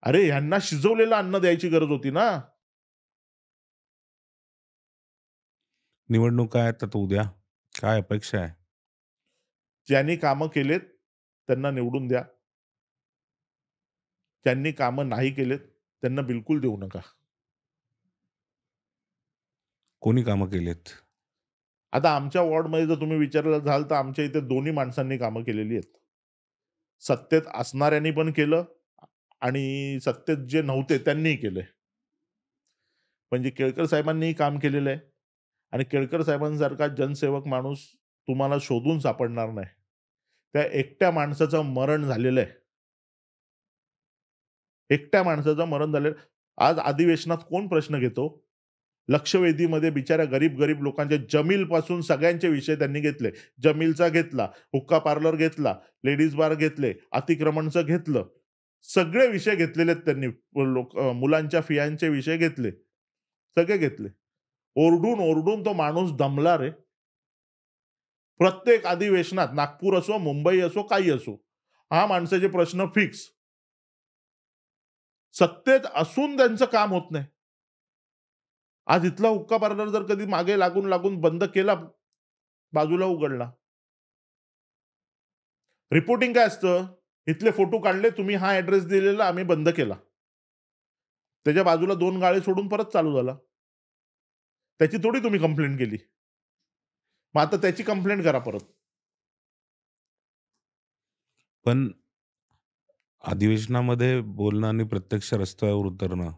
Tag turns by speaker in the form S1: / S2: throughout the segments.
S1: अरे ह्यांना शिजवलेलं अन्न द्यायची गरज होती ना.
S2: निवडणुका आहेत आता उद्या. काय अपेक्षा आहे?
S1: ज्यांनी कामं केलेत त्यांना निवडून द्या. ज्यांनी कामं नाही केलेत त्यांना बिलकुल देऊ नका.
S2: कोणी कामं केलेत?
S1: आता आमच्या वॉर्डमध्ये जर तुम्ही विचारलं झाल तर आमच्या इथे दोन्ही माणसांनी कामं केलेली आहेत. सत्तेत असणाऱ्यांनी पण केलं आणि सत्तेत जे नव्हते त्यांनीही केलंय. म्हणजे केळकर साहेबांनीही काम केलेलं आहे आणि केळकर साहेबांसारखा जनसेवक माणूस तुम्हाला शोधून सापडणार नाही. त्या एकट्या माणसाचं मरण झालेलं आहे. एकट्या माणसाचं मरण झालेलं. आज अधिवेशनात कोण प्रश्न घेतो? लक्षवेधीमध्ये बिचाऱ्या गरीब-गरीब लोकांचे जमीलपासून सगळ्यांचे विषय त्यांनी घेतले. जमीलचा घेतला, हुक्का पार्लर घेतला, लेडीज बार घेतले, अतिक्रमणचं घेतलं. सगळे विषय घेतलेले आहेत त्यांनी. मुलांच्या फियांचे विषय घेतले. सगळे घेतले. ओरडून-ओरडून तो माणूस दमला रे. प्रत्येक अधिवेशनात नागपूर असो, मुंबई असो, काही असो. हा माणसाचे प्रश्न फिक्स. सत्तेत असून त्यांचं काम होत नाही. आज इथला हुक्का पार्लर जर कधी मागे लागून बंद केला, बाजूला उघडला. रिपोर्टिंग काय असतं? इथले फोटो काढले, तुम्ही हा ॲड्रेस दिलेला, आम्ही बंद केला. त्याच्या बाजूला 2 गाळे सोडून परत चालू झाला. त्याची थोडी तुम्ही कंप्लेंट केली. मग आता त्याची कंप्लेंट करा परत.
S2: पण अधिवेशनामध्ये बोलणं आणि प्रत्यक्ष रस्त्यावर उतरणं.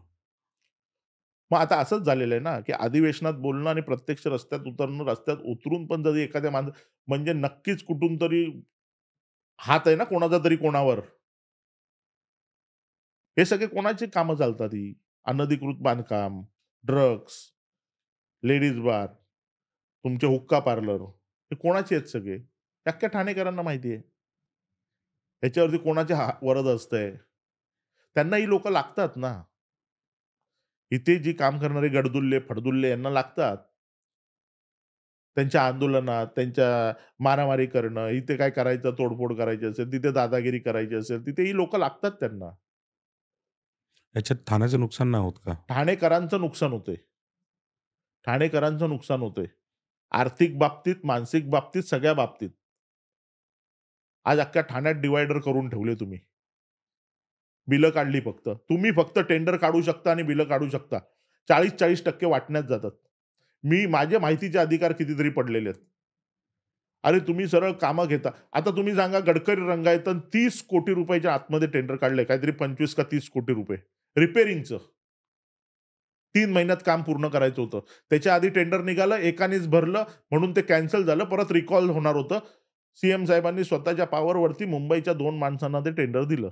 S1: मग आता असंच झालेलं आहे ना, की अधिवेशनात बोलणं आणि प्रत्यक्ष रस्त्यात उतरणं, रस्त्यात उतरून पण जरी एखाद्या म्हणजे नक्कीच कुठून तरी हात आहे ना कोणाचा तरी कोणावर. हे सगळे कोणाची कामं चालतात ही? अनधिकृत बांधकाम, ड्रग्स, लेडीज बार, तुमचे हुक्का पार्लर हे कोणाचे आहेत सगळे? हे अख्ख्या ठाणेकरांना माहिती आहे. ह्याच्यावरती कोणाचे वरद असतंय. त्यांना ही लोकं लागतात ना. इथे जी काम करणारे गडदुल्ले, फडदुल्ले यांना लागतात. त्यांच्या आंदोलनात, त्यांच्या मारामारी करणं, इथे काय करायचं, तोडफोड करायची असेल, तिथे दादागिरी करायची असेल, तिथे ही लोकं लागतात त्यांना.
S2: याच्यात ठाण्याचं नुकसान नाही होत का?
S1: ठाणेकरांचं नुकसान होतंय. ठाणेकरांचं नुकसान होतंय. आर्थिक बाबतीत, मानसिक बाबतीत, सगळ्या बाबतीत. आज अख्ख्या ठाण्यात डिव्हायडर करून ठेवले तुम्ही. बिलं काढली फक्त. तुम्ही फक्त टेंडर काढू शकता आणि बिलं काढू शकता. 40% वाटण्यात जातात. माझे माहितीचे अधिकार कितीतरी पडलेले आहेत. अरे तुम्ही सरळ कामं घेता. आता तुम्ही सांगा गडकरी रंगायतन 30 कोटी रुपयाच्या आतमध्ये टेंडर काढलंय. काहीतरी 25 का 30 कोटी रुपये रिपेअरिंगचं. 3 महिन्यात काम पूर्ण करायचं होतं. त्याच्या आधी टेंडर निघालं, एकानेच भरलं म्हणून ते कॅन्सल झालं. परत रिकॉल होणार होतं. सीएम साहेबांनी स्वतःच्या पॉवरवरती मुंबईच्या 2 माणसांना ते टेंडर दिलं.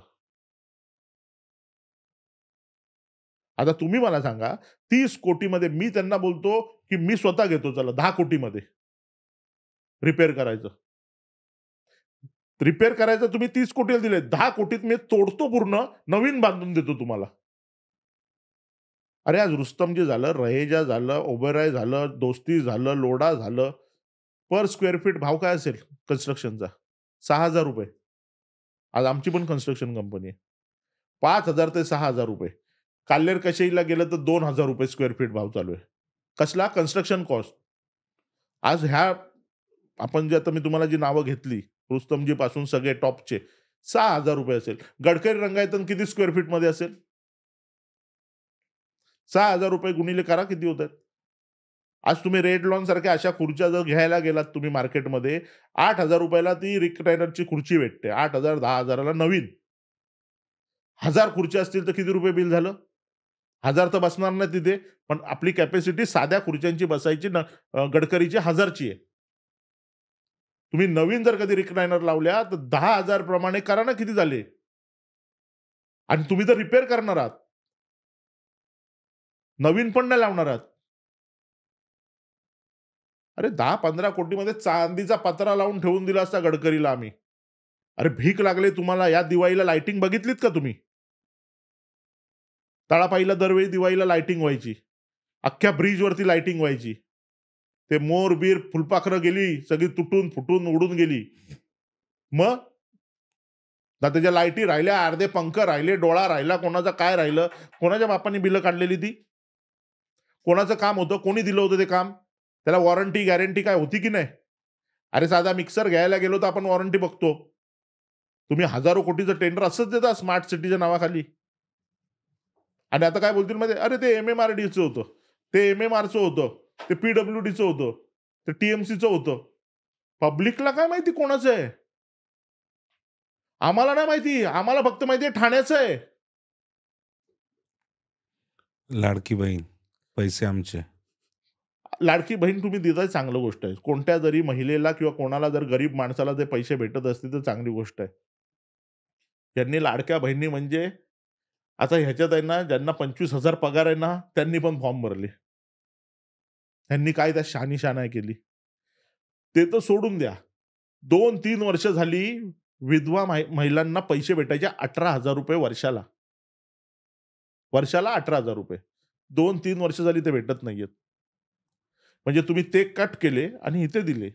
S1: आता तुम्ही मला सांगा 30 कोटीमध्ये मी त्यांना बोलतो, की मी स्वतः घेतो चला 10 कोटीमध्ये रिपेअर करायचं. रिपेअर करायचं तुम्ही 30 कोटीला दिले. 10 कोटीत मी तोडतो पूर्ण, नवीन बांधून देतो तुम्हाला. अरे आज रुस्तमजी झालं, रहेजा झालं, ओबेरॉय झालं, दोस्ती झालं, लोढा झालं. पर स्क्वेअर फीट भाव काय असेल कन्स्ट्रक्शनचा? ₹6,000. आज आमची पण कन्स्ट्रक्शन कंपनी आहे. 5,000 ते ₹6,000. काल्हेर कशेरीला गेलं तर ₹2,000 स्क्वेअर फीट भाव चालू आहे. कसला? Construction cost. आज आपण जे आता मी तुम्हाला जी नावं घेतली, रुस्तमजी पासून सगळे टॉपचे ₹6,000 असेल. गडकरी रंगायतन किती स्क्वेअर फीटमध्ये असेल? ₹6,000 गुणिले करा किती होतात? आज तुम्ही रेड लॉन सारख्या अशा खुर्च्या जर घ्यायला गेलात तुम्ही मार्केटमध्ये, ₹8,000 ला ती रिक्लायनरची खुर्ची भेटते. 8,000 10,000 ला नवीन. 1000 खुर्च्या असतील तर किती रुपये बिल झालं? 1000 तर बसणार नाही तिथे. पण आपली कॅपॅसिटी साध्या खुर्च्यांची बसायची गडकरीची 1000 ची आहे. तुम्ही नवीन जर कधी रिक्लायनर लावल्या तर 10,000 प्रमाणे करा ना किती झाले? आणि तुम्ही तर रिपेअर करणार आहात. नवीन पण नाही लावणार आहात. अरे 10-15 कोटीमध्ये चांदीचा पत्रा लावून ठेवून दिला असता गडकरीला आम्ही. अरे भीक लागली तुम्हाला या दिवाळीला लाइटिंग बघितलीत का तुम्ही? तळापाईला दरवेळी दिवाळीला लाइटिंग व्हायची. अख्ख्या ब्रिजवरती लाइटिंग व्हायची. ते मोर-बीर, फुलपाखरं गेली, सगळी तुटून, फुटून, उडून गेली. मग ना त्याच्या लाईटी राहिल्या, अर्धे पंख राहिले, डोळा राहिला, कोणाचं काय राहिलं, कोणाच्या बापाने बिलं काढलेली ती? कोणाचं काम होतं? कोणी दिलं होतं ते काम? त्याला वॉरंटी, गॅरंटी काय होती की नाही? अरे साधा मिक्सर घ्यायला गेलो तर आपण वॉरंटी बघतो. तुम्ही हजारो कोटीचं टेंडर असंच देता स्मार्ट सिटीच्या नावाखाली. आणि आता काय बोलतील माहिती अरे ते एम-एम-आर-डीचं होतं. ते एम-एम-आरचं होतं. ते पी-डब्ल्यू-डीचं होतं. ते टी-एम-सीचं होतं. पब्लिकला काय माहिती कोणाचं आहे? आम्हाला नाही माहिती. आम्हाला फक्त माहिती आहे ठाण्याचं आहे.
S2: लाडकी बहीण, पैसे आमचे.
S1: लाडकी बहीण तुम्ही देताय चांगलं गोष्ट आहे. कोणत्या जरी महिलेला किंवा कोणाला जर गरीब माणसाला ते पैसे भेटत असतील तर चांगली गोष्ट आहे. यांनी लाडक्या बहिणी म्हणजे आता ह्याच्यात आहे ना ज्यांना 25,000 पगार आहे ना, त्यांनी पण फॉर्म भरले. त्यांनी काय त्यात शहानिशा केली. ते तर सोडून द्या. 2-3 वर्ष झाली विधवा महिलांना पैसे भेटायचे ₹18,000 वर्षाला. वर्षाला ₹18,000 2-3 वर्ष झाली ते भेटत नाहीयेत. म्हणजे तुम्ही ते कट केले आणि इथे दिले.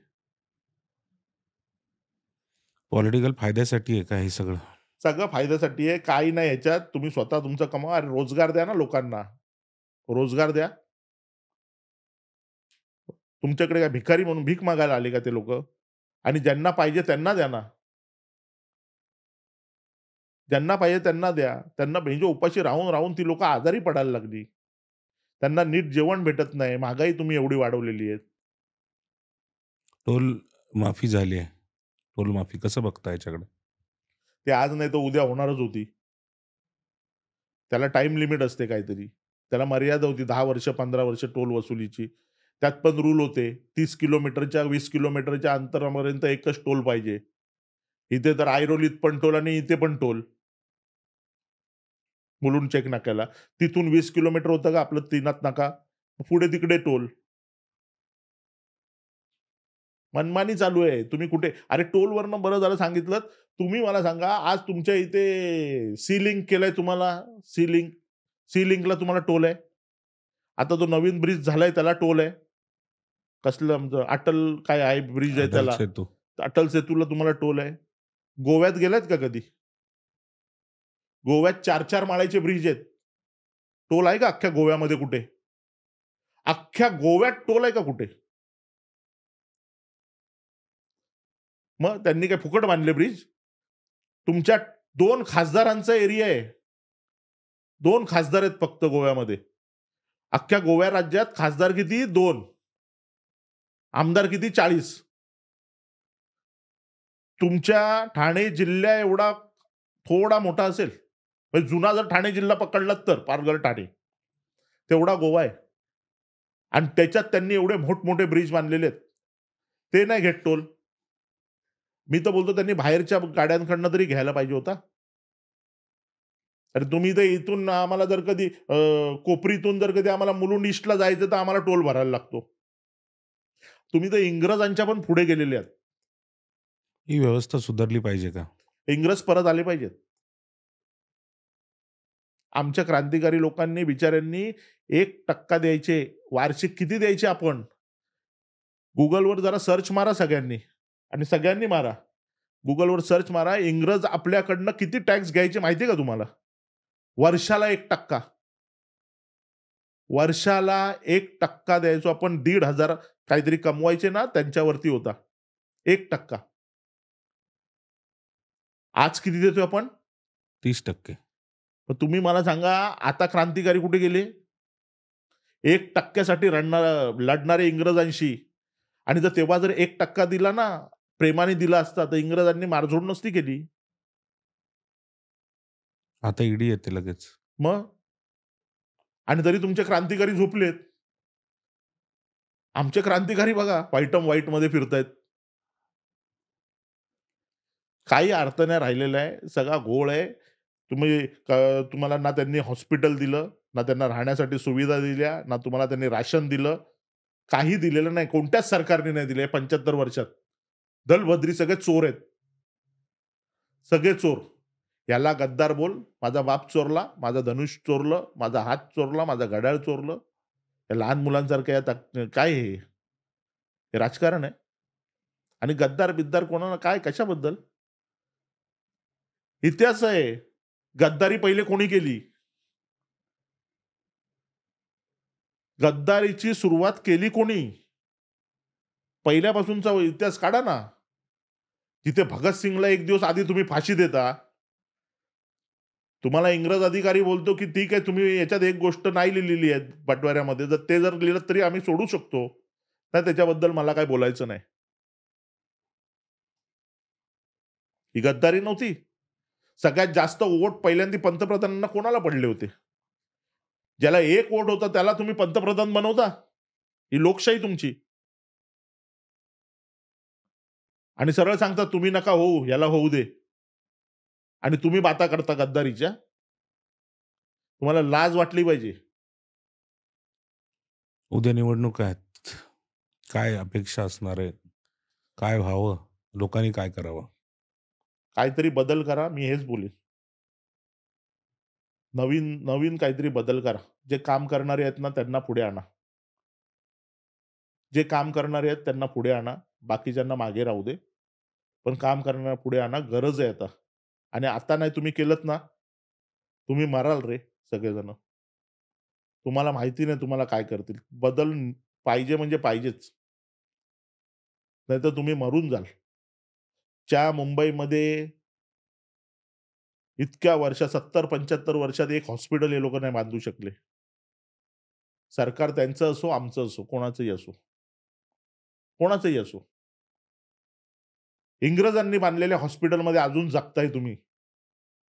S2: पॉलिटिकल फायद्यासाठी आहे का हे सगळं?
S1: सगळं फायद्यासाठी आहे. काही नाही ह्याच्यात. तुम्ही स्वतः तुमचं कमवा. अरे रोजगार द्या ना लोकांना. रोजगार द्या. तुमच्याकडे काय भिकारी म्हणून भीक मागायला आले का ते लोकं? आणि ज्यांना पाहिजे त्यांना द्या ना. ज्यांना पाहिजे त्यांना द्या. त्यांना म्हणजे उपाशी राहून ती लोकं आजारी पडायला लागली. त्यांना नीट जेवण भेटत नाही. महागाई तुम्ही एवढी वाढवलेली आहे.
S2: टोल माफी झाली आहे. टोल माफी कसं बघता याच्याकडे?
S1: ते आज नाही तर उद्या होणारच होती. त्याला टाईम लिमिट असते काहीतरी. त्याला मर्यादा होती 10 वर्ष, 15 वर्ष टोल वसुलीची. त्यात पण रूल होते. 30 किलोमीटरच्या, 20 किलोमीटरच्या अंतरापर्यंत एकच टोल पाहिजे. इथे तर ऐरोलीत पण टोल आणि इथे पण टोल. मुलुंड चेक नाक्याला. तिथून 20 किलोमीटर होतं का आपलं तीनात नाका. पुढे तिकडे टोल. मनमानी चालू आहे. तुम्ही कुठे अरे टोलवरनं बरं झालं सांगितलंत. तुम्ही मला सांगा आज तुमच्या इथे सी लिंक केलंय तुम्हाला? C link. सी लिंकला तुम्हाला टोल आहे. आता तो नवीन ब्रिज झालाय त्याला टोल आहे. कसलं आमचं अटल काय आहे ब्रिज आहे
S2: अटल
S1: त्याला.
S2: सेतू.
S1: अटल सेतूला तुम्हाला टोल आहे. गोव्यात गेलात का कधी? गोव्यात 4-4 माळ्याचे ब्रिज आहेत. टोल आहे का अख्ख्या गोव्यामध्ये कुठे? अख्ख्या गोव्यात टोल आहे का कुठे? मग त्यांनी काय फुकट बांधले ब्रिज? तुमच्या 2 खासदारांचा एरिया आहे. 2 खासदार आहेत फक्त गोव्यामध्ये. अख्ख्या गोवा राज्यात खासदार किती? 2. आमदार किती? 40. तुमच्या ठाणे जिल्हा एवढा थोडा मोठा असेल. म्हणजे जुना जर ठाणे जिल्हा पकडलात तर पालघर, ठाणे. तेवढा गोवा आहे. आणि त्याच्यात त्यांनी एवढे मोठमोठे ब्रिज बांधलेले आहेत. ते नाही घेत टोल. मी तर बोलतो त्यांनी बाहेरच्या गाड्यांकडनं तरी घ्यायला पाहिजे होता. अरे तुम्ही तर इथून आम्हाला जर कधी कोपरीतून जर कधी आम्हाला मुलुंड ईस्टला जायचं तर आम्हाला टोल भरायला लागतो. तुम्ही तर इंग्रजांच्या पण पुढे गेलेले आहात.
S2: ही व्यवस्था सुधारली पाहिजे का?
S1: इंग्रज परत आले पाहिजेत. आमच्या क्रांतिकारी लोकांनी बिचाऱ्यांनी 1% द्यायचे. वार्षिक किती द्यायचे आपण? Googleवर जरा सर्च मारा सगळ्यांनी आणि सगळ्यांनी मारा. Googleवर सर्च मारा. इंग्रज आपल्याकडनं किती टॅक्स घ्यायचे माहिती आहे का तुम्हाला? वर्षाला 1%. वर्षाला 1% द्यायचो आपण 1,500 काहीतरी कमवायचे ना त्यांच्यावरती होता. 1%. आज किती देतोय आपण?
S2: 30%.
S1: मग तुम्ही मला सांगा आता क्रांतिकारी कुठे गेले? 1% साठी लढणारे इंग्रजांशी आणि जर तेव्हा जर 1% दिला ना, प्रेमाने दिला असता, तर इंग्रजांनी मारझोड नसती केली.
S2: आता ईडी येते लगेच.
S1: मग? आणि तरी तुमचे क्रांतिकारी झोपलेत. आमचे क्रांतिकारी बघा व्हाईटमध्ये फिरतायत. काही अर्थ नाही राहिलेला आहे. सगळा घोळ आहे. तुम्हाला ना त्यांनी हॉस्पिटल दिलं, ना त्यांना राहण्यासाठी सुविधा दिल्या, ना तुम्हाला त्यांनी राशन दिलं. काही दिलेलं नाही. कोणत्याच सरकारने नाही दिले 75 वर्षात. दलबद्री सगळे चोर आहेत. सगळे चोर. याला गद्दार बोल, माझा बाप चोरला, माझा धनुष चोरलं, माझा हात चोरला, माझं घड्याळ चोरलं. या लहान मुलांसारखं आता काय हे? हे राजकारण आहे. आणि गद्दार-बिद्दार कोणाला काय कशाबद्दल? इतिहास आहे. गद्दारी पहिले कोणी केली? गद्दारीची सुरुवात केली कोणी? पहिल्यापासूनचा इतिहास काढा ना. जिथे भगतसिंगला एक दिवस आधी तुम्ही फाशी देता. तुम्हाला इंग्रज अधिकारी बोलतो, की ठीक आहे तुम्ही याच्यात एक गोष्ट नाही लिहिलेली आहे बटवाऱ्यामध्ये. जर ते जर लिहिलं तरी आम्ही सोडू शकतो. नाही त्याच्याबद्दल मला काही बोलायचं नाही. ही गद्दारी नव्हती. सगळ्यात जास्त वोट पहिल्यांदा पंतप्रधानांना कोणाला पडले होते? ज्याला एक वोट होता त्याला तुम्ही पंतप्रधान बनवता? ही लोकशाही तुमची. आणि सरळ सांगता तुम्ही नका होऊ, याला होऊ दे. आणि तुम्ही बाता करता गद्दारीच्या? तुम्हाला लाज वाटली पाहिजे.
S2: उद्या निवडणुका आहेत. काय अपेक्षा असणार आहे? काय व्हावं? लोकांनी काय करावं?
S1: काहीतरी बदल करा, मी हेच बोलेन. नवीन नवीन काहीतरी बदल करा. जे काम करणारे आहेत ना, त्यांना पुढे आणा. जे काम करणारे आहेत त्यांना पुढे आणा. बाकीच्यांना मागे राहू दे. पण काम करणाऱ्यांना पुढे आणा. गरज आहे आता. आणि आता नाही तुम्ही केलत ना, तुम्ही मराल रे सगळेजण. तुम्हाला माहिती नाही तुम्हाला काय करतील. बदल पाहिजे म्हणजे पाहिजेच. नाहीतर तुम्ही मरून जाल. ज्या मुंबईमध्ये इतक्या वर्ष 70-75 वर्षात एक हॉस्पिटल हे लोकं नाही बांधू शकले. सरकार त्यांचं असो, आमचं असो, कोणाचंही असो. कोणाचंही असो. इंग्रजांनी बांधलेल्या हॉस्पिटलमध्ये अजून जगताय तुम्ही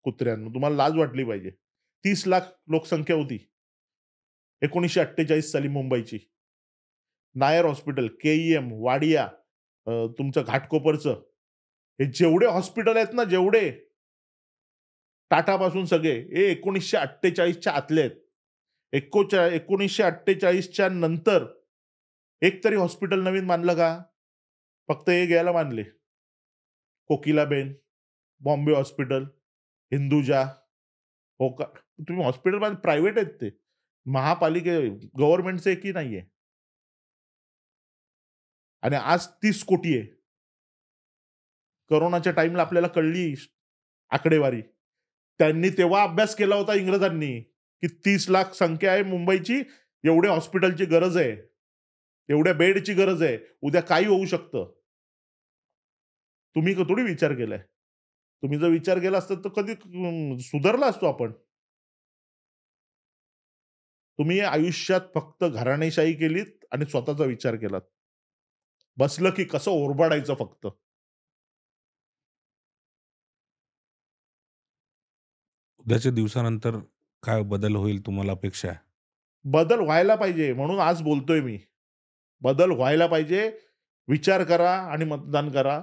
S1: कुत्र्यांनो. तुम्हाला लाज वाटली पाहिजे. 30 लाख लोकसंख्या होती 1948 साली मुंबईची. नायर हॉस्पिटल, केईएम, वाडिया, तुमचं घाटकोपरचं. हे जेवढे हॉस्पिटल आहेत ना, जेवढे टाटापासून सगळे, हे 1948 च्या आतले आहेत. 1948 च्या नंतर एक तरी हॉस्पिटल नवीन बांधलं का? फक्त हे घ्यायला बांधले. कोकिलाबेन, बॉम्बे हॉस्पिटल, हिंदुजा, होका तुम्ही हॉस्पिटल प्रायव्हेट आहेत ते. महापालिके गव्हर्नमेंटचं एकही नाहीये. आणि आज 30 कोटी आहे. कोरोनाच्या टाईमला आपल्याला कळली आकडेवारी. त्यांनी तेव्हा अभ्यास केला होता इंग्रजांनी, की 30 लाख संख्या आहे मुंबईची, एवढ्या हॉस्पिटलची गरज आहे. एवढ्या बेडची गरज आहे. उद्या काही होऊ शकतं. तुम्ही थोडी विचार केलाय. तुम्ही जर विचार केला असता तर कधी सुधारला असतो आपण. तुम्ही आयुष्यात फक्त घराणेशाही केलीत आणि स्वतःचा विचार केलात. बसलं की कसं ओरबाडायचं फक्त.
S2: उद्याच्या दिवसानंतर काय बदल होईल तुम्हाला अपेक्षा आहे?
S1: बदल व्हायला पाहिजे म्हणून आज बोलतोय मी. बदल व्हायला पाहिजे. विचार करा आणि मतदान करा.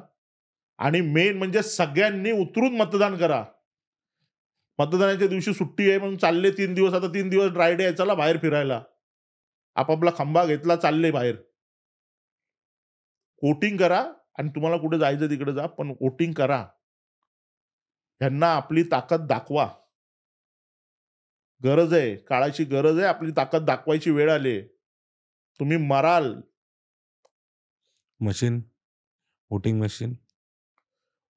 S1: आणि मेन म्हणजे सगळ्यांनी उतरून मतदान करा. मतदानाच्या दिवशी सुट्टी आहे म्हणून चालले 3 दिवस, आता 3 दिवस ड्राय डे आहे, चला बाहेर फिरायला. आपापला खंबा घेतला, चालले बाहेर. वोटिंग करा आणि तुम्हाला कुठे जायचं तिकडे जा, पण वोटिंग करा. ह्यांना आपली ताकद दाखवा. गरज आहे, काळाची गरज आहे. आपली ताकद दाखवायची वेळ आली तुम्ही moral.
S2: Machine, voting machine.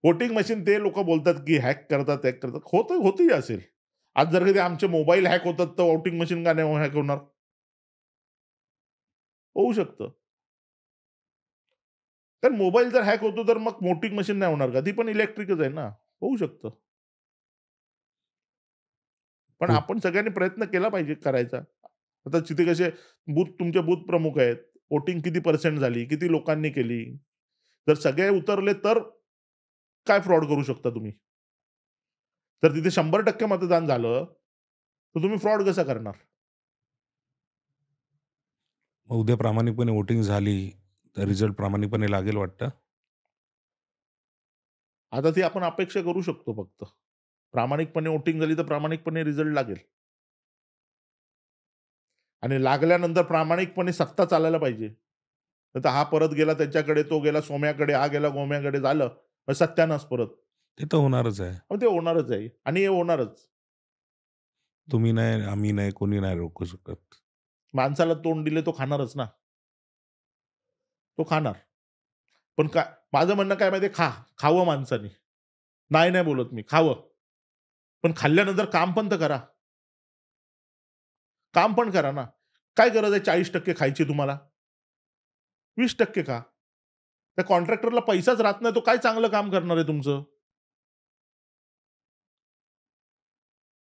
S1: Voting machine ते लोकं बोलतात, की हॅक करतात, हॅक करतात. होतही असेल. आज जर कधी आमचे मोबाईल हॅक होतात, तर वोटिंग मशीन का नाही हॅक होणार? होऊ शकतं. कारण मोबाईल जर हॅक होतो, तर मग वोटिंग मशीन नाही होणार का? ती पण इलेक्ट्रिकच आहे ना. होऊ शकतं. पण
S2: खूप
S1: आपण सगळ्यांनी प्रयत्न केला पाहिजे करायचा. आता तिथे कसे तुमचे बूथ प्रमुख आहेत. वोटिंग किती पर्सेंट झाली? किती लोकांनी केली? जर सगळे उतरले तर काय फ्रॉड करू शकता तुम्ही? तर तिथे 100% मतदान झालं, तर तुम्ही फ्रॉड कसा करणार?
S2: उद्या प्रामाणिकपणे वोटिंग झाली, तर रिझल्ट प्रामाणिकपणे लागेल वाटतं?
S1: आता ती आपण अपेक्षा करू शकतो फक्त. प्रामाणिकपणे वोटिंग झाली, तर प्रामाणिकपणे रिझल्ट लागेल. आणि लागल्यानंतर प्रामाणिकपणे सत्ता चालायला पाहिजे. नाहीतर हा परत गेला त्याच्याकडे, तो गेला सोम्याकडे, हा गेला गोम्याकडे झालं. मग सत्यानाश परत.
S2: ते तर होणारच आहे.
S1: मग ते होणारच आहे आणि हे होणारच.
S2: तुम्ही नाही, आम्ही नाही, कोणी नाही रोखू शकत.
S1: माणसाला तोंड दिले तो खाणारच ना. तो खाणार. पण काय माझं म्हणणं काय माहिती खा. खावं माणसाने. नाही, नाही बोलत मी. खावं. पण खाल्ल्यानंतर काम पण तर करा. काम पण करा ना. काय गरज आहे 40% खायची तुम्हाला? 20% खा. त्या कॉन्ट्रॅक्टरला पैसाच राहत नाही, तो काय चांगलं काम करणार आहे तुमचं?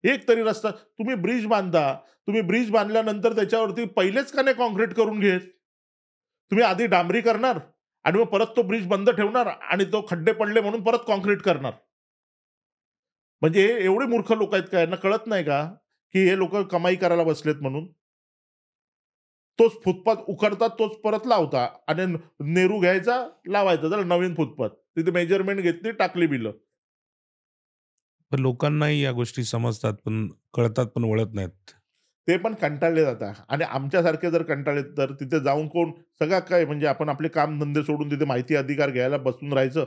S1: एक तरी रस्ता तुम्ही ब्रिज बांधा. तुम्ही ब्रिज बांधल्यानंतर त्याच्यावरती पहिलेच का नाही काँक्रीट करून घेत? तुम्ही आधी डांबरी करणार आणि मग परत तो ब्रिज बंद ठेवणार आणि तो खड्डे पडले म्हणून परत काँक्रीट करणार. म्हणजे हे एवढे मूर्ख लोक आहेत का? यांना कळत नाही का, की हे लोकं कमाई करायला बसलेत म्हणून? तोच फुटपाथ उखडतात, तोच परत लावता आणि नेरू घ्यायचा, लावायचा. झालं नवीन फुटपाथ. तिथे मेजरमेंट घेतली, टाकली बिलं.
S2: पण लोकांनाही या गोष्टी समजतात, पण कळतात, पण वळत नाहीत.
S1: ते पण कंटाळले जातात आणि आमच्यासारखे जर कंटाळले, तर तिथे जाऊन कोण सगळं काय म्हणजे आपण आपले कामधंदे सोडून तिथे माहिती अधिकार घ्यायला बसून राहायचं.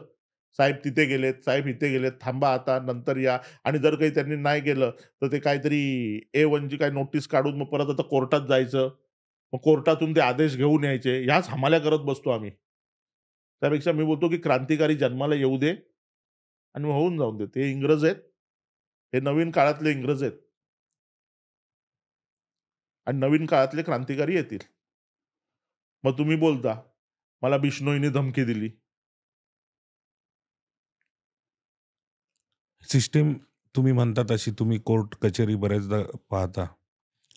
S1: साहेब तिथे गेलेत, साहेब इथे गेलेत, थांबा आता नंतर या आणि जर काही त्यांनी नाही केलं, तर ते काहीतरी A1 ची काही नोटीस काढून मग परत आता कोर्टात जायचं. मग कोर्टातून ते आदेश घेऊन यायचे. ह्याच हमाल्या करत बसतो आम्ही. त्यापेक्षा मी बोलतो, की क्रांतिकारी जन्माला येऊ दे आणि मग होऊन जाऊन दे. ते इंग्रज आहेत. हे नवीन काळातले इंग्रज आहेत आणि नवीन काळातले क्रांतिकारी येतील. मग तुम्ही बोलता, मला बिश्नोईने धमकी दिली.
S2: सिस्टम तुम्ही म्हणता तशी तुम्ही कोर्ट कचेरी बऱ्याचदा पाहता.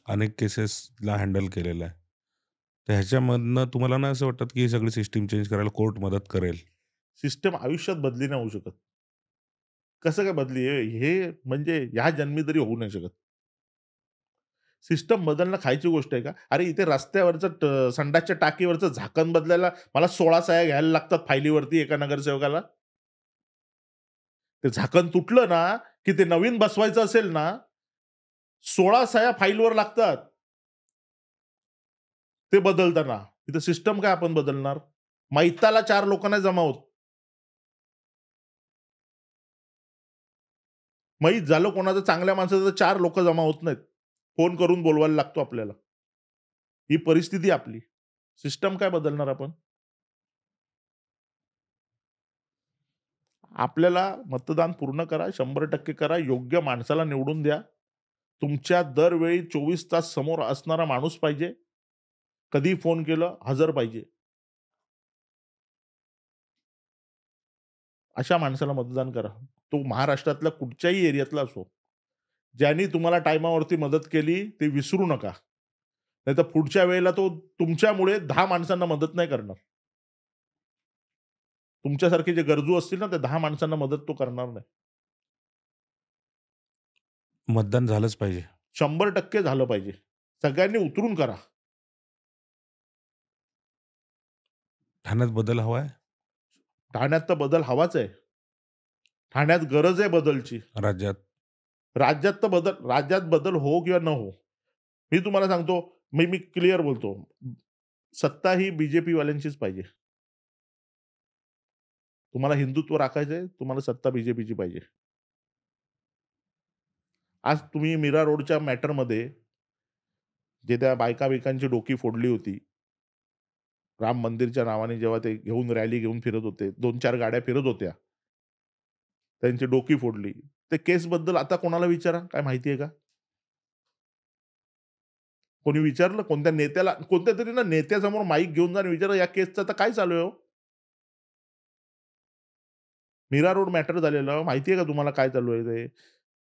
S2: अनेक केसेसला हँडल केलेलं आहे. तर ह्याच्यामधनं तुम्हाला नाही असं वाटत, की ही सगळी सिस्टम चेंज करायला कोर्ट मदत करेल?
S1: सिस्टम आयुष्यात बदली नाही होऊ शकत. कसं काय बदली? हे म्हणजे ह्या जन्मी तरी होऊ नाही शकत. सिस्टम बदलणं खायची गोष्ट आहे का? अरे इथे रस्त्यावरचं संडासच्या टाकीवरचं झाकण बदलायला मला 16 सह्या घ्यायला लागतात फाईलीवरती एका नगरसेवकाला. ते झाकण तुटलं ना, की ते नवीन बसवायचं असेल ना, 16 सह्या फाईलवर लागतात. ते बदलताना. तिथं सिस्टम काय आपण बदलणार? मैताला 4 लोक नाही जमा होत. माहीत झालं कोणाचं चांगल्या माणसाचं तर 4 लोक जमा होत नाहीत. फोन करून बोलवायला लागतो आपल्याला. ही परिस्थिती आपली. सिस्टम काय बदलणार आपण? आपल्याला मतदान पूर्ण करा, 100% करा, योग्य माणसाला निवडून द्या. तुमच्या दरवेळी 24 तास समोर असणारा माणूस पाहिजे. कधी फोन केलं हजर पाहिजे. अशा माणसाला मतदान करा. तो महाराष्ट्रातल्या कुठच्याही एरियातला असो. ज्यांनी तुम्हाला टाईमावरती मदत केली ते विसरू नका. नाहीतर पुढच्या वेळेला तो तुमच्यामुळे 10 माणसांना मदत नाही करणार. तुमच्यासारखे जे गरजू असतील ना, त्या 10 माणसांना मदत तो करणार नाही.
S2: मतदान झालंच पाहिजे.
S1: 100% झालं पाहिजे. सगळ्यांनी उतरून करा.
S2: ठाण्यात बदल हवा आहे?
S1: ठाण्यात तर बदल हवाच आहे. ठाण्यात गरज आहे बदलची.
S2: राज्यात?
S1: राज्यात बदल हो किंवा न हो. मी तुम्हाला सांगतो, मी क्लिअर बोलतो. सत्ता ही वाल्यांचीच पाहिजे. तुम्हाला हिंदुत्व राखायचंय, तुम्हाला सत्ता बीजेपीची पाहिजे. आज तुम्ही मीरा रोडच्या मॅटरमध्ये जे त्या बायका-बियकांची डोकी फोडली होती. राम मंदिरच्या नावाने जेव्हा ते घेऊन रॅली घेऊन फिरत होते. 2-4 गाड्या फिरत होत्या. त्यांची डोकी फोडली. ते केसबद्दल आता कोणाला विचारा, काय माहिती आहे का? कोणी विचारलं? कोणत्या नेत्याला कोणत्यातरी ना नेत्यासमोर माईक घेऊन जा आणि विचारा, "या केसचं आता काय चालू आहे हो?" मीरा रोड मॅटर झालेलं माहिती आहे का तुम्हाला काय चालू आहे ते?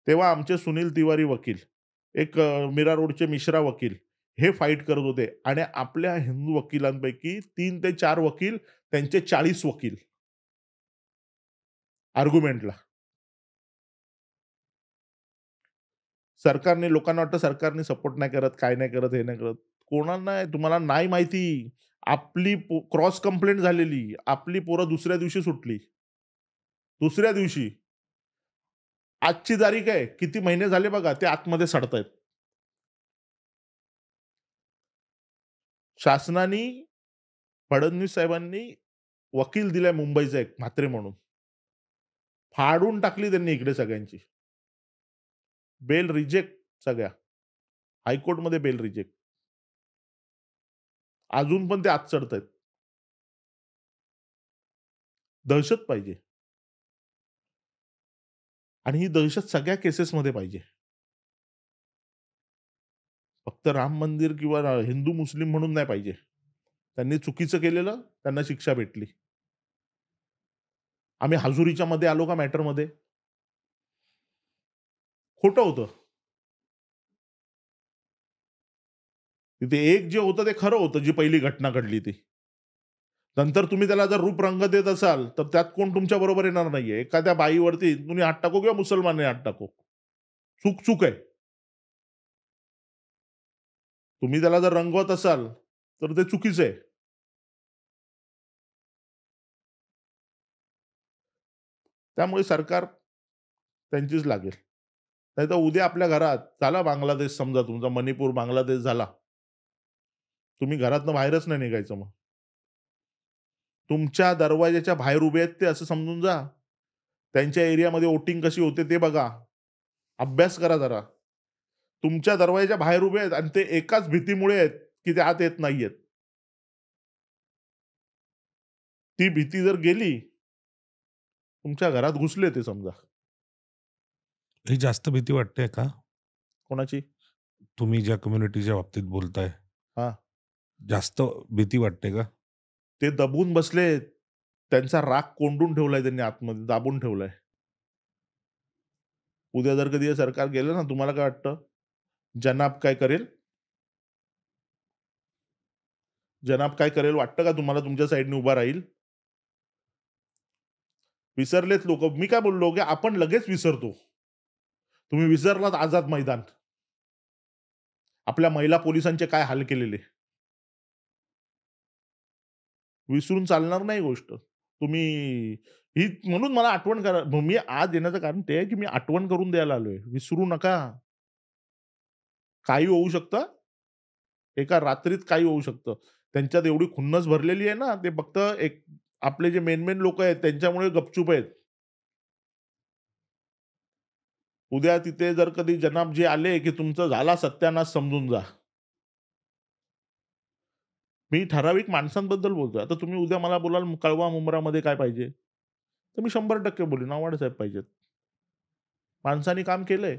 S1: तेव्हा आमचे सुनील तिवारी वकील, एक मीरा रोडचे मिश्रा वकील हे फाईट करत होते आणि आपल्या हिंदू वकिलांपैकी 3 ते 4 वकील त्यांचे 40 वकील आर्ग्युमेंटला. सरकारने लोकांना वाटतं सरकारने सपोर्ट नाही करत, काय नाही करत, हे नाही करत. कोणाला नाही, तुम्हाला नाही माहिती. आपली क्रॉस कंप्लेंट झालेली. आपली पोरं दुसऱ्या दिवशी सुटली. दुसऱ्या दिवशी. आजची तारीख आहे. किती महिने झाले बघा, ते आतमध्ये सडतायत. शासनाने फडणवीस साहेबांनी वकील दिलाय मुंबईचा एक म्हात्रे म्हणून. फाडून टाकली त्यांनी इकडे सगळ्यांची. बेल रिजेक्ट सगळ्या. हायकोर्टमध्ये बेल रिजेक्ट. अजून पण ते आत चढतायत. दहशत पाहिजे. आणि ही दहशत सगळ्या केसेसमध्ये पाहिजे. फक्त राम मंदिर किंवा हिंदू मुस्लिम म्हणून नाही पाहिजे. त्यांनी चुकीचं केलेलं, त्यांना शिक्षा भेटली. आम्ही हाजुरीच्या मध्ये आलो का मॅटरमध्ये? खोटं होतं. तिथे एक जे होतं ते खरं होतं, जी पहिली घटना घडली ती. नंतर तुम्ही त्याला जर रूप रंग देत असाल, तर त्यात कोण तुमच्या बरोबर येणार नाहीये. एखाद्या बाईवरती तुम्ही हात टाको किंवा मुसलमानने हात टाको. चूक चूक आहे. तुम्ही त्याला जर रंगवत असाल, तर ते चुकीचं आहे. त्यामुळे सरकार त्यांचीच लागेल. नाहीतर उद्या आपल्या घरात झाला बांगलादेश समजा तुमचा मणिपूर, बांगलादेश झाला. तुम्ही घरातनं बाहेरच नाही निघायचं मग. तुमच्या दरवाजाच्या बाहेर उभे आहेत ते असं समजून जा. त्यांच्या एरियामध्ये वोटिंग कशी होते ते बघा. अभ्यास करा जरा. तुमच्या दरवाजाच्या बाहेर उभे आहेत आणि ते एकाच भीतीमुळे आहेत, की ते आत येत नाहीयेत. ती भीती जर गेली, तुमच्या घरात घुसले ते समजा.
S2: ही जास्त भीती वाटते का?
S1: कोणाची?
S2: तुम्ही ज्या कम्युनिटीच्या बाबतीत बोलताय,
S1: हां.
S2: जास्त भीती वाटते का?
S1: ते दबून बसलेत. त्यांचा राग कोंडून ठेवलाय त्यांनी आतमध्ये, दाबून ठेवलाय. उद्या जर कधी हे सरकार गेलं ना, तुम्हाला काय वाटतं? जनाब काय करेल? जनाब काय करेल वाटतं का तुम्हाला तुमच्या साइडने उभा राहील? विसरलेत लोकं. मी काय बोललो, की आपण लगेच विसरतो. तुम्ही विसरलात आझाद मैदान. आपल्या महिला पोलिसांचे काय हाल केलेले. विसरून चालणार नाही गोष्ट. तुम्ही ही म्हणून मला आठवण करा मी आज येण्याचं कारण ते आहे, की मी आठवण करून द्यायला आलोय. विसरू नका. काही होऊ शकतं. एका रात्रीत काही होऊ शकतं. त्यांच्यात एवढी खुन्नस भरलेली आहे ना, ते फक्त एक आपले जे मेन लोकं आहेत त्यांच्यामुळे गपचूप आहेत. उद्या तिथे जर कधी जनाबजी आले, की तुमचा झाला सत्यानाश समजून जा. मी ठराविक माणसांबद्दल बोलतोय. आता तुम्ही उद्या मला बोलाल कळवा मुंब्रामध्ये काय पाहिजे? तर मी 100% बोलीन आव्हाड साहेब पाहिजेत. माणसाने काम केलंय.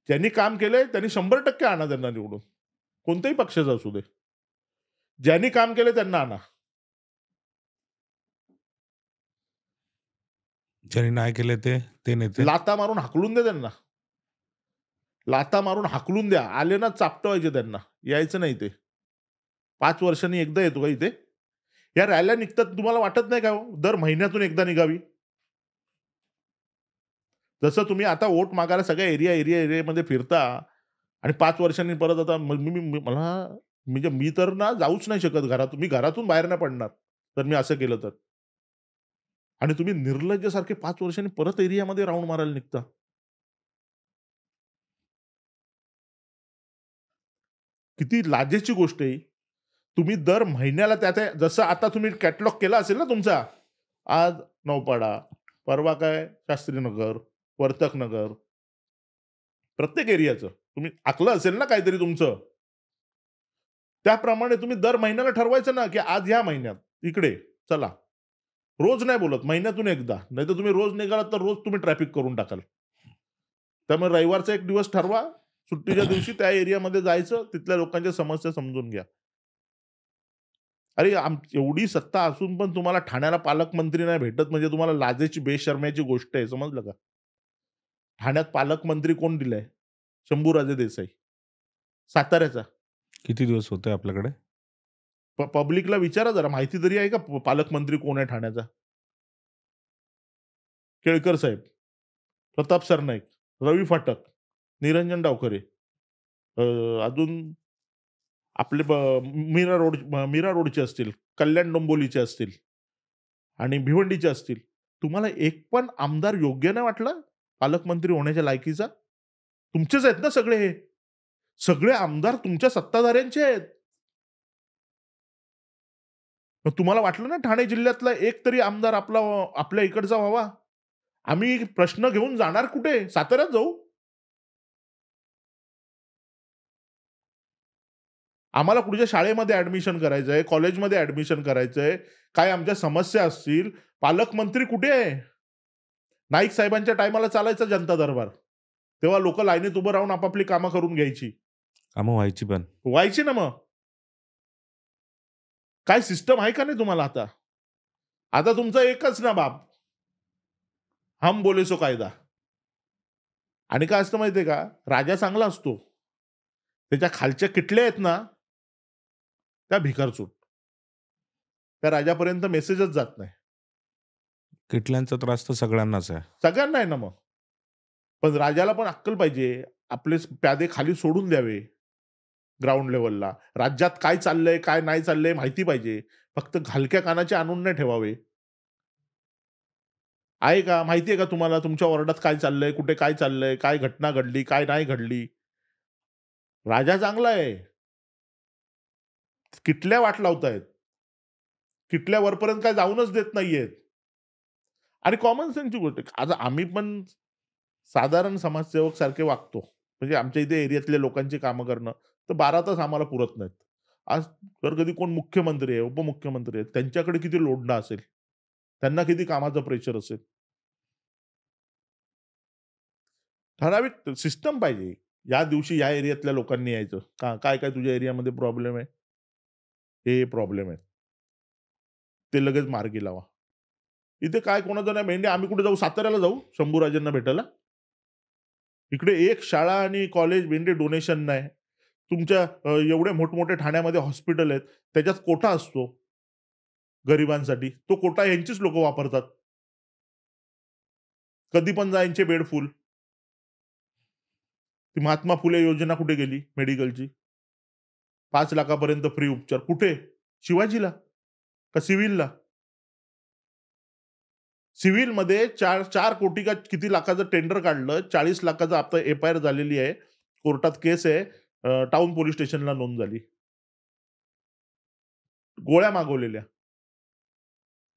S1: ज्यांनी काम केलंय त्यांनी 100% आणा त्यांना निवडून. कोणत्याही पक्षाचा असू दे. ज्यांनी काम केलंय त्यांना आणा.
S2: ज्यांनी नाही केले ते, ते नेते.
S1: लाथा मारून हाकलून द्या त्यांना. लाथा मारून हाकलून द्या. आले ना चापटवायचे त्यांना. यायचं नाही ते. 5 वर्षांनी एकदा येतो का इथे? या रॅल्या निघतात तुम्हाला वाटत नाही का हो? दर महिन्यातून एकदा निघावी. जसं तुम्ही आता वोट मागायला सगळ्या एरियामध्ये फिरता आणि 5 वर्षांनी परत आता मी मी मी- मला म्हणजे मी तर ना जाऊच नाही शकत घरातून. मी घरातून बाहेर नाही पडणार. तर मी असं केलं तर. आणि तुम्ही निर्लज्जसारखे 5 वर्षांनी परत एरियामध्ये राउंड मारायला निघता. किती लाजेची गोष्ट आहे ही. तुम्ही दर महिन्याला त्या जसं आता तुम्ही कॅटलॉग केला असेल ना तुमचा. आज नौपाडा, परवा काय शास्त्रीनगर, वर्तकनगर, प्रत्येक एरियाचं. तुम्ही आखलं असेल ना काहीतरी तुमचं. त्याप्रमाणे तुम्ही दर महिन्याला ठरवायचं ना, की आज ह्या महिन्यात इकडे चला. रोज नाही बोलत, महिन्यातून एकदा. नाहीतर तुम्ही रोज निघालात तर रोज तुम्ही ट्रॅफिक करून टाकाल. त्यामुळे रविवारचा एक दिवस ठरवा. सुट्टीच्या दिवशी त्या एरियामध्ये जायचं, तिथल्या लोकांच्या समस्या समजून घ्या. अरे, एवढी सत्ता असून पण तुम्हाला ठाण्याला पालकमंत्री नाही भेटत म्हणजे तुम्हाला लाजेची, बेशरमेची गोष्ट आहे. समजलं का? ठाण्यात पालकमंत्री कोण दिलाय? शंभूराजे देसाई. साताऱ्याचा.
S2: किती दिवस होते आपल्याकडे?
S1: पब्लिकला विचारा जरा माहिती तरी आहे का पालकमंत्री कोण आहे ठाण्याचा? केळकर साहेब, प्रताप सरनाईक, रवी फाटक, निरंजन डावखरे, अ, अजून आपले मीरा रोडचे असतील, कल्याण डोंबिवलीचे असतील आणि भिवंडीचे असतील. तुम्हाला एक पण आमदार योग्य नाही वाटला पालकमंत्री होण्याच्या लायकीचा? तुमचेच आहेत ना सगळे हे. सगळे आमदार तुमच्या सत्ताधाऱ्यांचे आहेत. मग तुम्हाला वाटलं ना ठाणे जिल्ह्यातला एक तरी आमदार आपल्या इकडचा व्हावा? आम्ही प्रश्न घेऊन जाणार कुठे? साताऱ्यात जाऊ. आम्हाला कुठच्या शाळेमध्ये ॲडमिशन करायचंय, कॉलेजमध्ये ॲडमिशन करायचंय. काय आमच्या समस्या असतील, पालकमंत्री कुठे आहे? नाईक साहेबांच्या टायमाला चालायचा जनता दरबार. तेव्हा लोकं लाईनीत उभं राहून आपापली कामं करून घ्यायची.
S2: कामं व्हायची पण.
S1: व्हायची ना मग. काय सिस्टम आहे का नाही तुम्हाला आता? आता तुमचा एकच ना बाप, हम बोले सो कायदा. आणि काय असतं माहिती का? राजा चांगला असतो. त्याच्या खालच्या किटल्या आहेत ना, त्या भिकारचोट. त्या राजापर्यंत मेसेजच जात नाही.
S2: किटल्यांचा त्रास तर सगळ्यांनाच आहे.
S1: सगळ्यांना आहे ना मग. पण राजाला पण अक्कल पाहिजे. आपले प्यादे खाली सोडून द्यावे ग्राउंड लेव्हलला. राज्यात काय चाललंय, काय नाही चाललंय माहिती पाहिजे. फक्त हलक्या कानाचे आणून नाही ठेवावे. आहे का? माहिती आहे का तुम्हाला तुमच्या वॉर्डात काय चाललंय, कुठे काय चाललंय, काय घटना घडली, काय नाही घडली? राजा चांगला आहे. किटल्या वाट लावतायत. किटल्या वरपर्यंत काय जाऊनच देत नाहीयेत. आणि कॉमन सेन्सची गोष्ट आहे. आता आम्ही पण साधारण समाजसेवक सारखे वागतो. म्हणजे आमच्या इथे एरियातल्या लोकांची कामं करणं, तर 12 तास आम्हाला पुरत नाहीत. आज जर कधी कोण मुख्यमंत्री आहे, उपमुख्यमंत्री आहेत, त्यांच्याकडे किती लोडणं असेल. त्यांना किती कामाचं प्रेशर असेल. ठराविक सिस्टम पाहिजे. या दिवशी या एरियातल्या लोकांनी यायचं. काय तुझ्या एरियामध्ये प्रॉब्लेम आहे? हे प्रॉब्लेम आहे. ते लगेच मार्गी लावा. इथे काय कोणाचा नाही मेंढ्या आम्ही कुठे जाऊ? साताऱ्याला जाऊ शंभूराजांना भेटायला? इकडे एक शाळा आणि कॉलेज मेंढे डोनेशन नाही. तुमच्या एवढे मोठमोठे ठाण्यामध्ये हॉस्पिटल आहेत. त्याच्यात कोटा असतो गरिबांसाठी. तो कोटा यांचीच लोकं वापरतात. कधी पण जा यांचे बेड फुल. ती महात्मा फुले योजना कुठे गेली मेडिकलची? 5,00,000 पर्यंत फ्री उपचार. कुठे? शिवाजीला? का सिव्हिलला? सिव्हिलमध्ये 4 कोटी का किती लाखाचं टेंडर काढलं. 40,00,000चं आता एफ-आय-आर झालेली आहे. कोर्टात केस आहे. टाउन पोलिस स्टेशनला नोंद झाली. गोळ्या मागवलेल्या.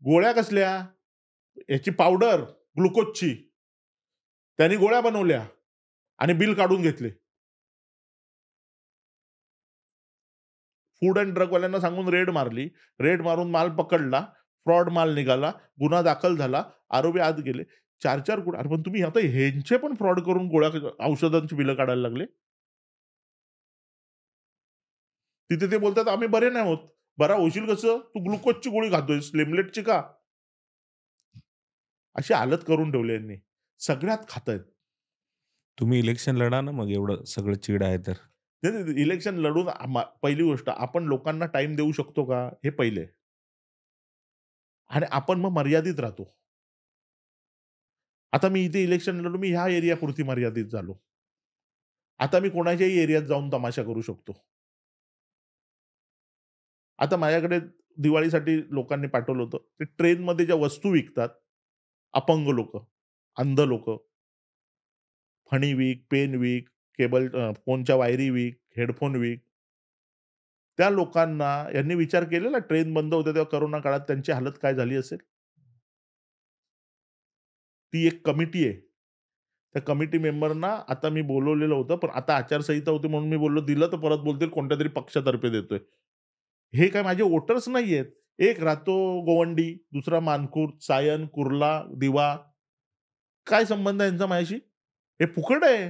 S1: गोळ्या कसल्या? याची पावडर ग्लुकोजची. त्यांनी गोळ्या बनवल्या आणि बिल काढून घेतले. फूड अँड ड्रगवाल्यांना सांगून रेड मारली. रेड मारून माल पकडला. फ्रॉड माल निघाला. गुन्हा दाखल झाला. आरोपी आत गेले. 4-4 कोटी अरे पण तुम्ही आता ह्यांचे पण फ्रॉड करून गोळ्या औषधांची बिलं काढायला लागले. तिथे ते बोलतात, "आम्ही बरे नाही होत." बरा होशील कसं? तू ग्लुकोजची गोळी खातोयस, लिमलेटची का? अशी हालत करून ठेवली यांनी. सगळ्यात खातायत.
S2: तुम्ही इलेक्शन लढा ना मग एवढं सगळं चीड आहे तर.
S1: इलेक्शन लढून पहिली गोष्ट आपण लोकांना टाईम देऊ शकतो का? हे पहिले. आणि आपण मग मर्यादित राहतो. आता मी इथे इलेक्शन लढून मी ह्या एरियापुरती मर्यादित झालो. आता मी कोणाच्याही एरियात जाऊन तमाशा करू शकतो. आता माझ्याकडे दिवाळीसाठी लोकांनी पाठवलं होतं. ते ट्रेनमध्ये ज्या वस्तू विकतात, अपंग लोकं, अंध लोकं, फणी विक, पेन विक, फोनच्या वायरी विक, हेडफोन विक. त्या लोकांना यांनी विचार केलेला ट्रेन बंद होत्या तेव्हा कोरोना काळात त्यांची हालत काय झाली असेल? ती एक कमिटी आहे. त्या कमिटी मेंबरना आता मी बोलवलेलं होतं, पण आता आचारसंहिता होती म्हणून मी बोललो दिलं तर परत बोलतील कोणत्यातरी पक्षातर्फे देतोय. हे काय माझे वोटर्स नाहीयेत. एक राहतो गोवंडी, दुसरा मानखुर्द, सायन, कुर्ला, दिवा. काय संबंध आहे यांचा माझ्याशी? हे फुकट आहे.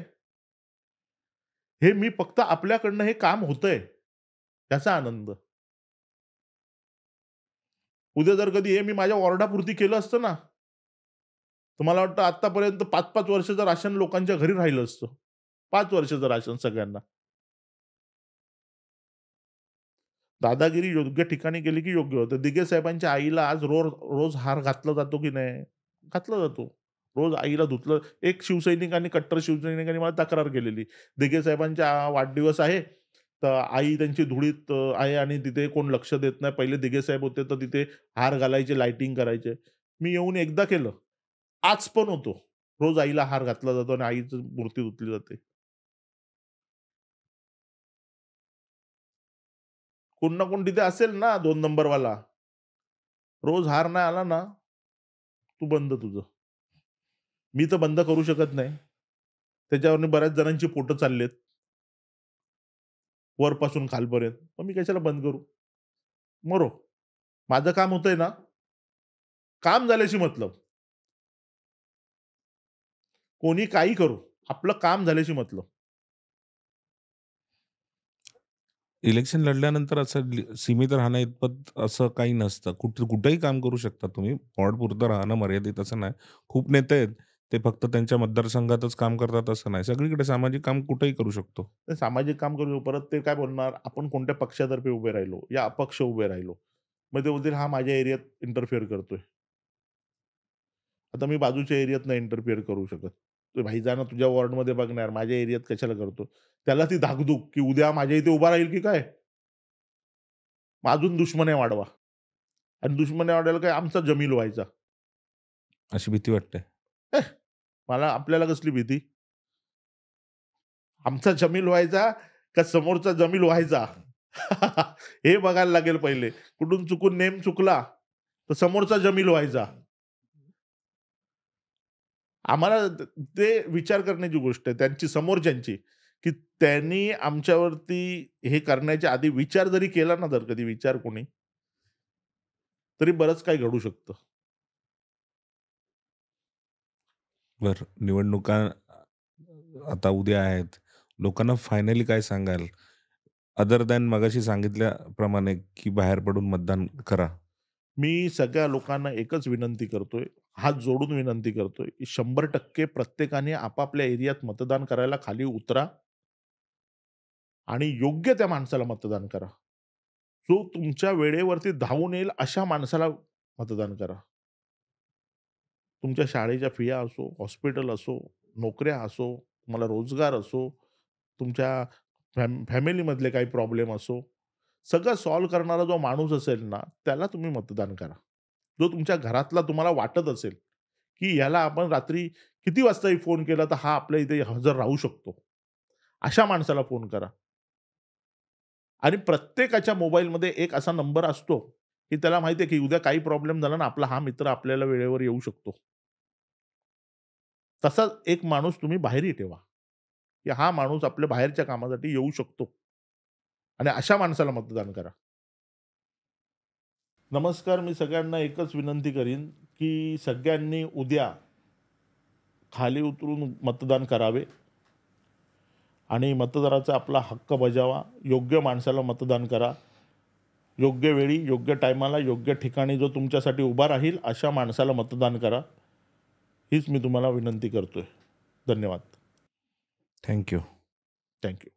S1: हे मी फक्त आपल्याकडनं हे काम होतंय, त्याचा आनंद. उद्या जर कधी हे मी माझ्या वॉर्डापुरती केलं असतं ना, तर मला वाटतं आत्तापर्यंत 5-5 वर्षाचं राशन लोकांच्या घरी राहिलं असतं. 5 वर्षाचं राशन सगळ्यांना. दादागिरी योग्य ठिकाणी केली की योग्य होतं. दिघे साहेबांच्या आईला आज रोज हार घातला जातो की नाही? घातला जातो. रोज आईला धुतलं एक शिवसैनिकांनी, कट्टर शिवसैनिकांनी मला तक्रार केलेली. दिघे साहेबांचा वाढदिवस आहे, तर आई त्यांची धुळीत आहे आणि तिथे कोण लक्ष देत नाही. पहिले दिघे साहेब होते, तर तिथे हार घालायचे, लाइटिंग करायचे. मी येऊन एकदा केलं. आज पण होतो. रोज आईला हार घातला जातो आणि आईची मूर्ती धुतली जाते. कोण ना कोण तिथे असेल ना 2 नंबरवाला. रोज हार नाही आला ना, तू बंद तुझं. मी तर बंद करू शकत नाही. त्याच्यावरनं बऱ्याच जणांची पोटं चाललेत. वरपासून खालपर्यंत. मग मी कशाला बंद करू? मरो. माझं काम होतंय ना, काम झाल्याशी मतलब. कोणी काही करू. आपलं काम झाल्याशी मतलब.
S2: इलेक्शन लढल्यानंतर असं सीमित राहणं इतपत असं काही नसतं. कुठेही काम करू शकता तुम्ही. वॉर्डपुरतं राहणं मर्यादित असं नाही. खूप नेते आहेत, ते फक्त त्यांच्या मतदारसंघातच काम करतात असं नाही. सगळीकडे सामाजिक काम कुठेही करू शकतो.
S1: ते सामाजिक काम करू. परत ते काय बोलणार, आपण कोणत्या पक्षातर्फे उभे राहिलो या अपक्ष उभे राहिलो. मग ते बोलतील, "हा माझ्या एरियात इंटरफिअर करतोय." आता मी बाजूच्या एरियात नाही इंटरफिअर करू शकत. "तू भाई जा ना तुझ्या वॉर्डमध्ये बघणार, माझ्या एरियात कशाला करतो?" त्याला ती धाकधूक, की उद्या माझ्या इथे उभा राहील की काय? मग अजून दुश्मन्या वाढवा आणि दुश्मन्या वाढवायला काय आमचा जमील व्हायचा.
S2: अशी भीती वाटते.
S1: एह, मला आपल्याला कसली भीती? आमचा जमील व्हायचा का समोरचा जमील व्हायचा? हे बघायला लागेल पहिले. कुठून चुकून नेम चुकला, तर समोरचा जमील व्हायचा. आम्हाला ते विचार करण्याची गोष्ट आहे त्यांची समोरच्यांची, की त्यांनी आमच्यावरती हे करण्याच्या आधी विचार जरी केला ना, जर कधी विचार कोणी, तरी बरंच काही घडू शकतं.
S2: बरं, निवडणुका आता उद्या आहेत. लोकांना फायनली काय सांगाल? अदर दॅन मगाशी सांगितल्याप्रमाणे, की बाहेर पडून मतदान करा.
S1: मी सगळ्या लोकांना एकच विनंती करतोय, हात जोडून विनंती करतोय, की 100% प्रत्येकाने आपापल्या एरियात मतदान करायला खाली उतरा आणि योग्य त्या माणसाला मतदान करा. जो तुमच्या वेळेवरती धावून येईल अशा माणसाला मतदान करा. तुमच्या शाळेच्या फिया असो, हॉस्पिटल असो, नोकऱ्या असो, तुम्हाला रोजगार असो, तुमच्या फॅमिलीमधले काही प्रॉब्लेम असो, सगळं सॉल्व्ह करणारा जो माणूस असेल ना, त्याला तुम्ही मतदान करा. जो तुमच्या घरातला तुम्हाला वाटत असेल, की याला आपण रात्री किती वाजताही फोन केला तर हा आपल्या इथे हजर राहू शकतो. अशा माणसाला फोन करा. आणि प्रत्येकाच्या मोबाईलमध्ये एक असा नंबर असतो, की त्याला माहिती आहे, की उद्या काही प्रॉब्लेम झाला ना, आपला हा मित्र आपल्याला वेळेवर येऊ शकतो. तसाच एक माणूस तुम्ही बाहेरही ठेवा, की हा माणूस आपल्या बाहेरच्या कामासाठी येऊ शकतो आणि अशा माणसाला मतदान करा. नमस्कार, मी सगळ्यांना एकच विनंती करीन, की सगळ्यांनी उद्या खाली उतरून मतदान करावे आणि मतदाराचा आपला हक्क बजावा. योग्य माणसाला मतदान करा. योग्य वेळी, योग्य टायमाला, योग्य ठिकाणी जो तुमच्यासाठी उभा राहील, अशा माणसाला मतदान करा. हीच मी तुम्हाला विनंती करतोय. धन्यवाद.
S2: Thank you.
S1: Thank you.